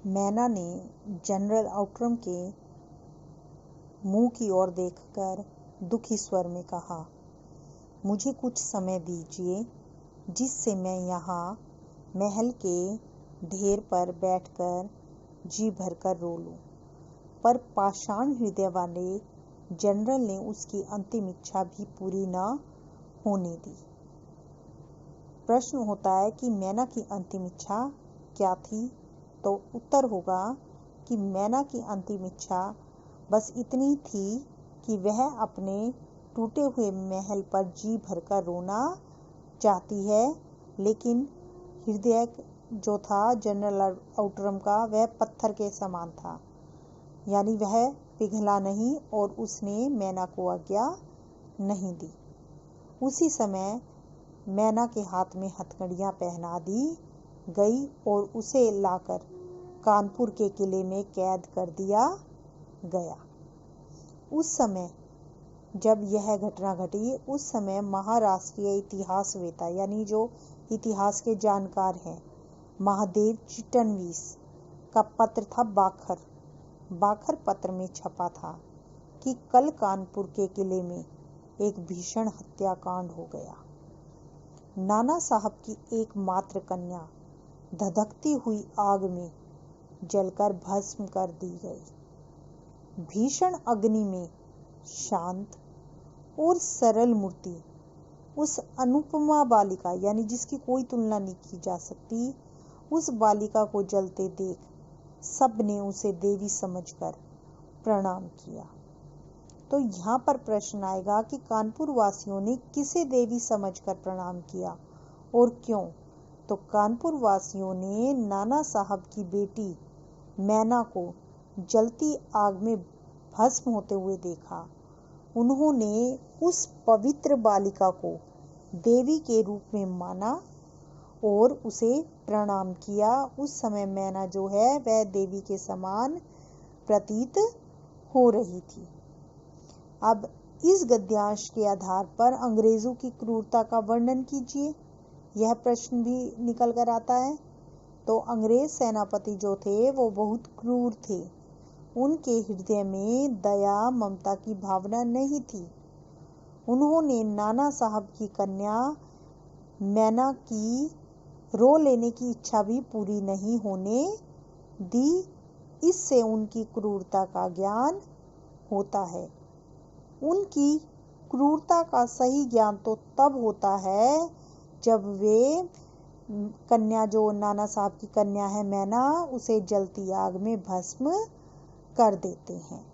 मैना ने general Outram के मुंह की ओर देखकर दुखी स्वर में कहा, मुझे कुछ समय दीजिए जिससे मैं यहाँ महल के ढेर पर बैठकर जी भरकर रो लूं। पर पाषाण हृदय वाले जनरल ने उसकी अंतिम इच्छा भी पूरी न होने दी। प्रश्न होता है कि मैना की अंतिम इच्छा क्या थी? तो उत्तर होगा कि मैना की अंतिम इच्छा बस इतनी थी कि वह अपने टूटे हुए महल पर जी भरकर रोना चाहती है, लेकिन हृदय जो था जनरल आउटरम का वह पत्थर के समान था, यानी वह पिघला नहीं और उसने मैना को आज्ञा नहीं दी। उसी समय मैना के हाथ में हथकड़ियां पहना दी गई और उसे लाकर कानपुर के किले में कैद कर दिया गया। उस समय जब यह घटना घटी, उस समय महाराष्ट्रीय इतिहासवेता यानी जो इतिहास के जानकार हैं, महादेव चिटनवीस का पत्र था बाखर। बाखर पत्र में छपा था कि कल कानपुर के किले में एक भीषण हत्याकांड हो गया। नाना साहब की एकमात्र कन्या धधकती हुई आग में जलकर भस्म कर दी गई। भीषण अग्नि में शांत और सरल मूर्ति, उस अनुपमा बालिका यानी जिसकी कोई तुलना नहीं की जा सकती, उस बालिका को जलते देख सबने उसे देवी समझकर प्रणाम किया। तो यहाँ पर प्रश्न आएगा कि कानपुर वासियों ने किसे देवी समझकर प्रणाम किया और क्यों? तो कानपुर वासियों ने नाना साहब की बेटी मैना को जलती आग में भस्म होते हुए देखा। उन्होंने उस पवित्र बालिका को देवी के रूप में माना और उसे प्रणाम किया। उस समय मैना जो है वह देवी के समान प्रतीत हो रही थी। अब इस गद्यांश के आधार पर अंग्रेजों की क्रूरता का वर्णन कीजिए, यह प्रश्न भी निकल कर आता है। तो अंग्रेज सेनापति जो थे वो बहुत क्रूर थे। उनके हृदय में दया ममता की भावना नहीं थी। उन्होंने नाना साहब की कन्या मैना की रो लेने की इच्छा भी पूरी नहीं होने दी। इससे उनकी क्रूरता का ज्ञान होता है। उनकी क्रूरता का सही ज्ञान तो तब होता है जब वे कन्या जो नाना साहब की कन्या है मैना, उसे जलती आग में भस्म कर देते हैं।